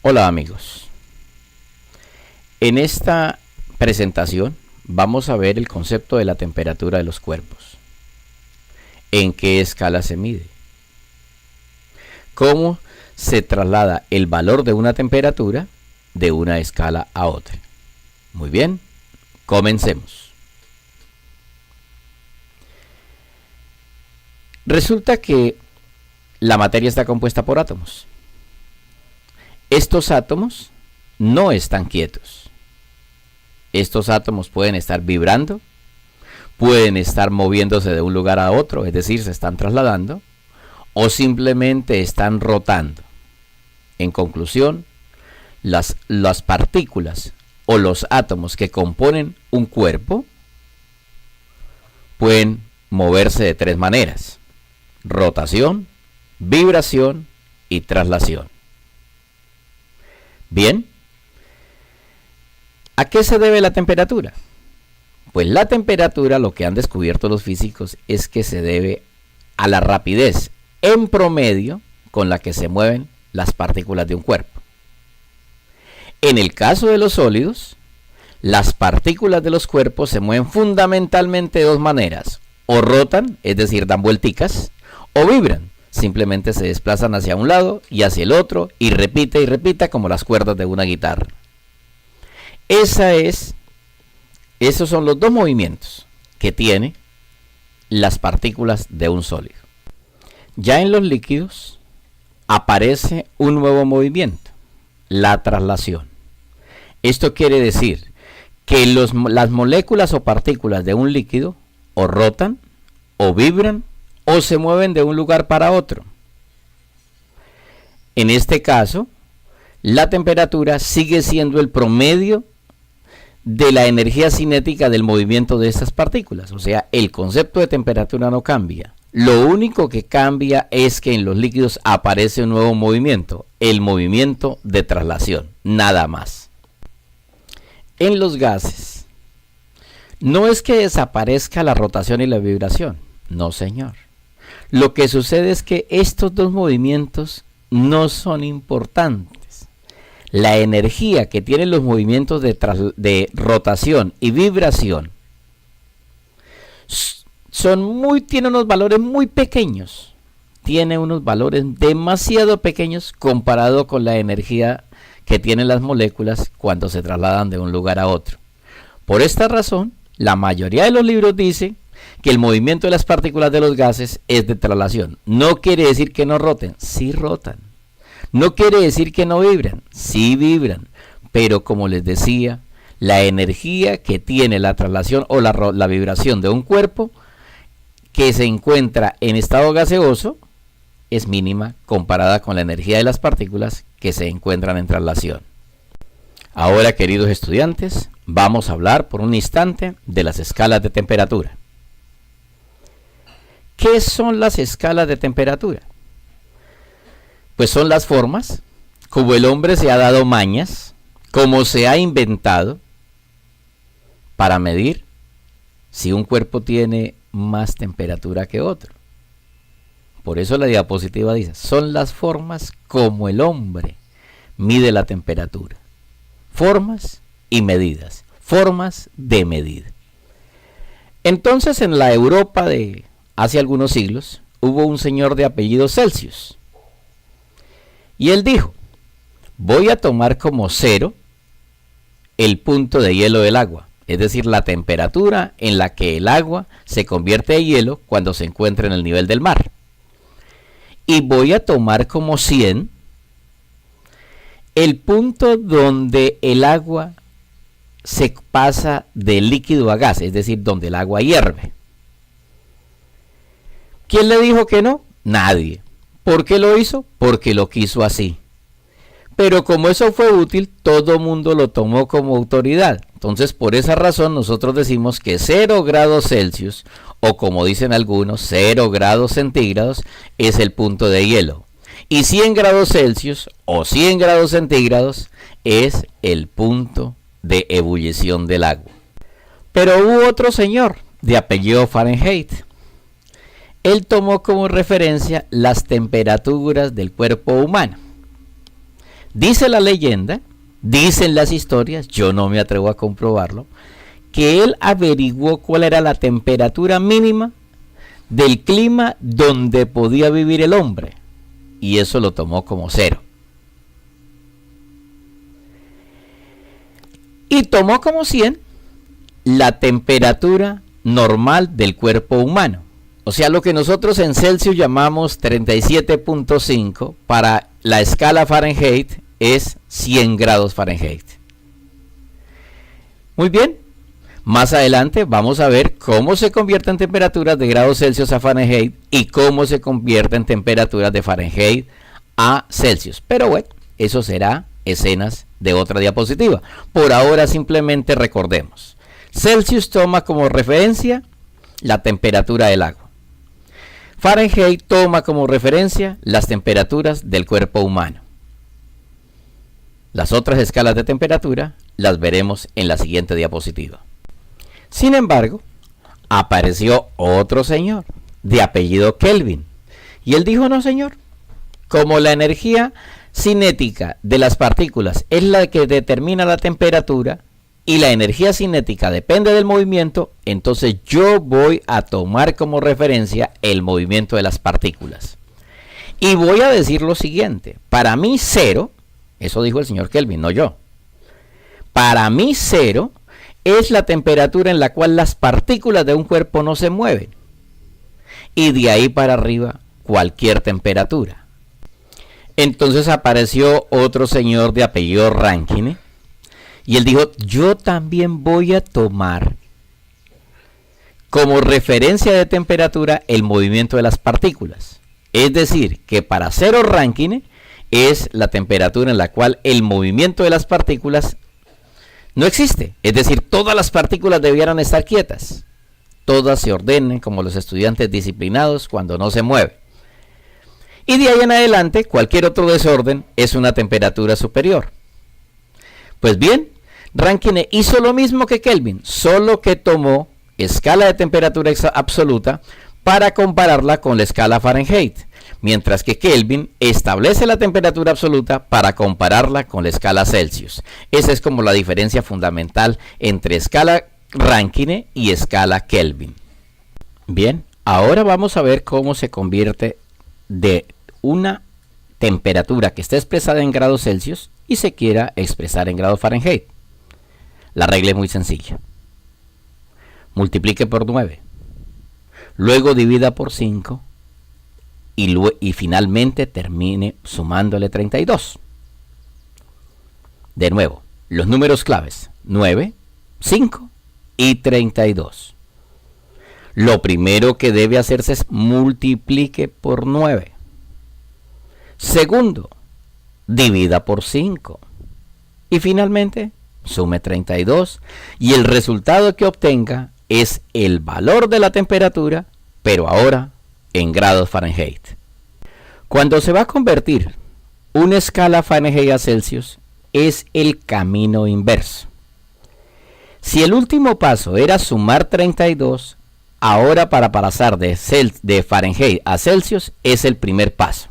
Hola amigos, en esta presentación vamos a ver el concepto de la temperatura de los cuerpos, en qué escala se mide, cómo se traslada el valor de una temperatura de una escala a otra. Muy bien, comencemos. Resulta que la materia está compuesta por átomos. Estos átomos no están quietos. Estos átomos pueden estar vibrando, pueden estar moviéndose de un lugar a otro, es decir, se están trasladando, o simplemente están rotando. En conclusión, las partículas o los átomos que componen un cuerpo pueden moverse de tres maneras: rotación, vibración y traslación. Bien, ¿a qué se debe la temperatura? Pues la temperatura, lo que han descubierto los físicos, es que se debe a la rapidez en promedio con la que se mueven las partículas de un cuerpo. En el caso de los sólidos, las partículas de los cuerpos se mueven fundamentalmente de dos maneras: o rotan, es decir, dan vuelticas, o vibran, simplemente se desplazan hacia un lado y hacia el otro y repita como las cuerdas de una guitarra. Esos son los dos movimientos que tienen las partículas de un sólido. Ya en los líquidos aparece un nuevo movimiento, la traslación. Esto quiere decir que las moléculas o partículas de un líquido o rotan, o vibran, o se mueven de un lugar para otro. En este caso, la temperatura sigue siendo el promedio de la energía cinética del movimiento de estas partículas. O sea, el concepto de temperatura no cambia. Lo único que cambia es que en los líquidos aparece un nuevo movimiento, el movimiento de traslación, nada más. En los gases, no es que desaparezca la rotación y la vibración, no señor. Lo que sucede es que estos dos movimientos no son importantes. La energía que tienen los movimientos de rotación y vibración tienen unos valores muy pequeños. Tienen unos valores demasiado pequeños comparado con la energía que tienen las moléculas cuando se trasladan de un lugar a otro. Por esta razón, la mayoría de los libros dicen que el movimiento de las partículas de los gases es de traslación. No quiere decir que no roten, sí rotan. No quiere decir que no vibran, sí vibran. Pero como les decía, la energía que tiene la traslación o la vibración de un cuerpo que se encuentra en estado gaseoso es mínima comparada con la energía de las partículas que se encuentran en traslación. Ahora, queridos estudiantes, vamos a hablar por un instante de las escalas de temperatura. ¿Qué son las escalas de temperatura? Pues son las formas como el hombre se ha dado mañas, como se ha inventado para medir si un cuerpo tiene más temperatura que otro. Por eso la diapositiva dice, son las formas como el hombre mide la temperatura. Formas y medidas, formas de medida. Entonces, en la Europa de hace algunos siglos, hubo un señor de apellido Celsius. Y él dijo, voy a tomar como cero el punto de hielo del agua, es decir, la temperatura en la que el agua se convierte en hielo cuando se encuentra en el nivel del mar. Y voy a tomar como 100 el punto donde el agua se pasa de líquido a gas, es decir, donde el agua hierve. ¿Quién le dijo que no? Nadie. ¿Por qué lo hizo? Porque lo quiso así. Pero como eso fue útil, todo mundo lo tomó como autoridad. Entonces, por esa razón, nosotros decimos que 0 grados Celsius, o como dicen algunos, 0 grados centígrados, es el punto de hielo. Y 100 grados Celsius, o 100 grados centígrados, es el punto de ebullición del agua. Pero hubo otro señor, de apellido Fahrenheit. Él tomó como referencia las temperaturas del cuerpo humano. Dice la leyenda, dicen las historias, yo no me atrevo a comprobarlo, que él averiguó cuál era la temperatura mínima del clima donde podía vivir el hombre, y eso lo tomó como 0. Y tomó como 100 la temperatura normal del cuerpo humano. O sea, lo que nosotros en Celsius llamamos 37.5, para la escala Fahrenheit es 100 grados Fahrenheit. Muy bien, más adelante vamos a ver cómo se convierte en temperaturas de grados Celsius a Fahrenheit y cómo se convierte en temperaturas de Fahrenheit a Celsius. Pero bueno, eso será escenas de otra diapositiva. Por ahora simplemente recordemos. Celsius toma como referencia la temperatura del agua. Fahrenheit toma como referencia las temperaturas del cuerpo humano. Las otras escalas de temperatura las veremos en la siguiente diapositiva. Sin embargo, apareció otro señor de apellido Kelvin. Y él dijo: no, señor, como la energía cinética de las partículas es la que determina la temperatura y la energía cinética depende del movimiento, entonces yo voy a tomar como referencia el movimiento de las partículas. Y voy a decir lo siguiente: para mí 0, eso dijo el señor Kelvin, no yo. Para mí 0 es la temperatura en la cual las partículas de un cuerpo no se mueven. Y de ahí para arriba, cualquier temperatura. Entonces apareció otro señor de apellido Rankine. Y él dijo: yo también voy a tomar como referencia de temperatura el movimiento de las partículas. Es decir, que para 0 Rankine es la temperatura en la cual el movimiento de las partículas no existe. Es decir, todas las partículas debieran estar quietas. Todas se ordenen como los estudiantes disciplinados cuando no se mueven. Y de ahí en adelante, cualquier otro desorden es una temperatura superior. Pues bien, Rankine hizo lo mismo que Kelvin, solo que tomó escala de temperatura absoluta para compararla con la escala Fahrenheit, mientras que Kelvin establece la temperatura absoluta para compararla con la escala Celsius. Esa es como la diferencia fundamental entre escala Rankine y escala Kelvin. Bien, ahora vamos a ver cómo se convierte de una temperatura que está expresada en grados Celsius y se quiera expresar en grados Fahrenheit. La regla es muy sencilla. Multiplique por 9. Luego divida por 5. Y finalmente termine sumándole 32. De nuevo, los números claves: 9, 5 y 32. Lo primero que debe hacerse es multiplique por 9. Segundo, divida por 5. Y finalmente, sume 32. Y el resultado que obtenga es el valor de la temperatura, pero ahora en grados Fahrenheit. Cuando se va a convertir una escala Fahrenheit a Celsius, es el camino inverso. Si el último paso era sumar 32, ahora para pasar de Fahrenheit a Celsius es el primer paso.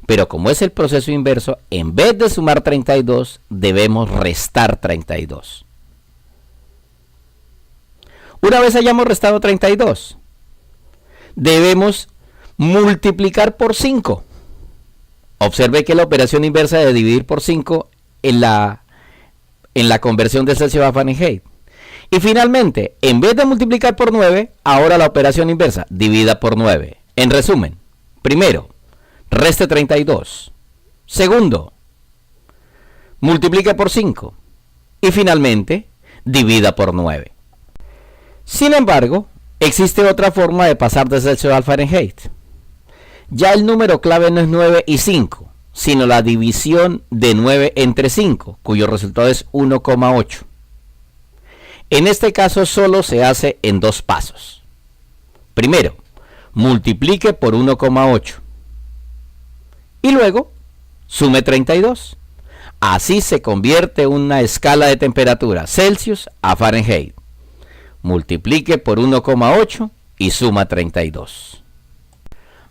Pero como es el proceso inverso, en vez de sumar 32, debemos restar 32. Una vez hayamos restado 32, debemos multiplicar por 5. Observe que la operación inversa de dividir por 5 en la conversión de Celsius a Fahrenheit. Y finalmente, en vez de multiplicar por 9, ahora la operación inversa, divida por 9. En resumen, primero, reste 32. Segundo, multiplique por 5. Y finalmente, divida por 9. Sin embargo, existe otra forma de pasar de Celsius al Fahrenheit. Ya el número clave no es 9 y 5, sino la división de 9 entre 5, cuyo resultado es 1,8. En este caso solo se hace en 2 pasos. Primero, multiplique por 1,8. Y luego, sume 32. Así se convierte una escala de temperatura Celsius a Fahrenheit. Multiplique por 1,8 y suma 32.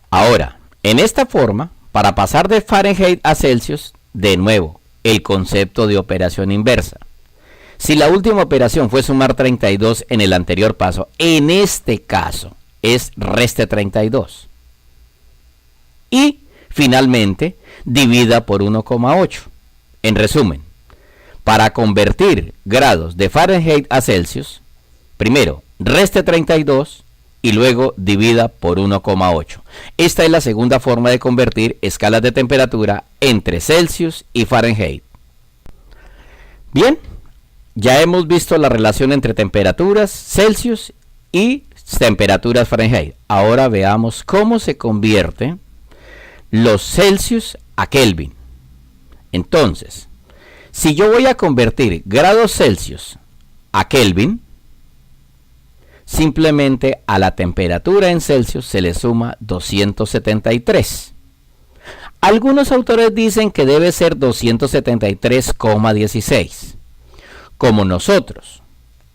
Ahora, en esta forma, para pasar de Fahrenheit a Celsius, de nuevo, el concepto de operación inversa. Si la última operación fue sumar 32 en el anterior paso, en este caso es reste 32. Y finalmente divida por 1,8. En resumen, para convertir grados de Fahrenheit a Celsius, primero reste 32 y luego divida por 1,8. Esta es la segunda forma de convertir escalas de temperatura entre Celsius y Fahrenheit. Bien, ya hemos visto la relación entre temperaturas Celsius y temperaturas Fahrenheit. Ahora veamos cómo se convierte los Celsius a Kelvin. Entonces, si yo voy a convertir grados Celsius a Kelvin, simplemente a la temperatura en Celsius se le suma 273. Algunos autores dicen que debe ser 273,16. Como nosotros,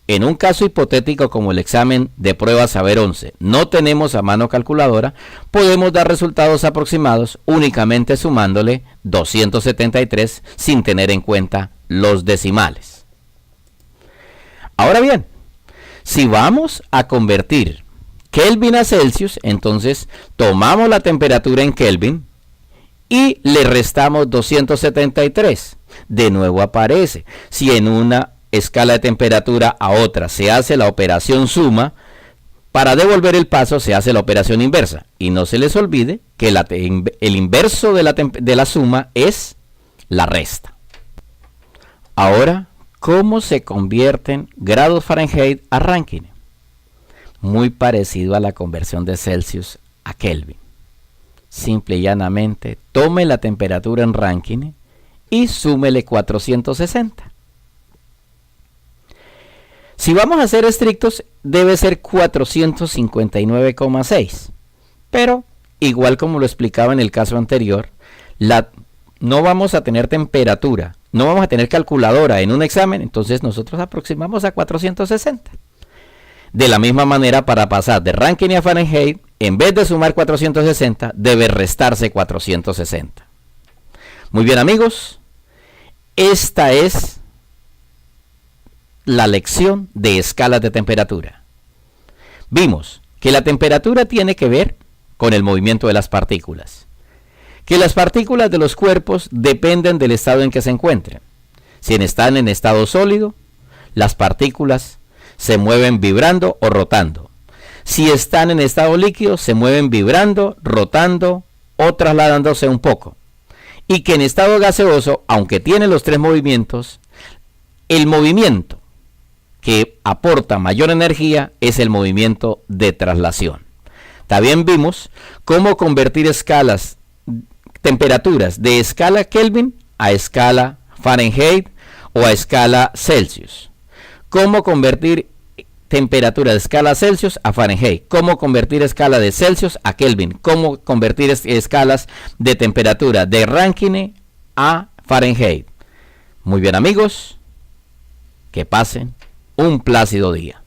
en un caso hipotético como el examen de prueba Saber 11, no tenemos a mano calculadora, podemos dar resultados aproximados únicamente sumándole 273 sin tener en cuenta los decimales. Ahora bien, si vamos a convertir Kelvin a Celsius, entonces tomamos la temperatura en Kelvin y le restamos 273. De nuevo aparece. Si en una escala de temperatura a otra se hace la operación suma, para devolver el paso se hace la operación inversa. Y no se les olvide que el inverso de la suma es la resta. Ahora, ¿cómo se convierten grados Fahrenheit a Rankine? Muy parecido a la conversión de Celsius a Kelvin. Simple y llanamente, tome la temperatura en Rankine y súmele 460. Si vamos a ser estrictos, debe ser 459,6. Pero, igual como lo explicaba en el caso anterior, no vamos a tener temperatura, no vamos a tener calculadora en un examen, entonces nosotros aproximamos a 460. De la misma manera, para pasar de Rankine a Fahrenheit, en vez de sumar 460, debe restarse 460. Muy bien, amigos, esta es la lección de escalas de temperatura. Vimos que la temperatura tiene que ver con el movimiento de las partículas, que las partículas de los cuerpos dependen del estado en que se encuentren. Si están en estado sólido, las partículas se mueven vibrando o rotando. Si están en estado líquido, se mueven vibrando, rotando o trasladándose un poco. Y que en estado gaseoso, aunque tiene los tres movimientos, el movimiento que aporta mayor energía es el movimiento de traslación. También vimos cómo convertir temperaturas de escala Kelvin a escala Fahrenheit o a escala Celsius. Cómo convertir temperatura de escala Celsius a Fahrenheit. Cómo convertir escala de Celsius a Kelvin. Cómo convertir escalas de temperatura de Rankine a Fahrenheit. Muy bien, amigos. Que pasen un plácido día.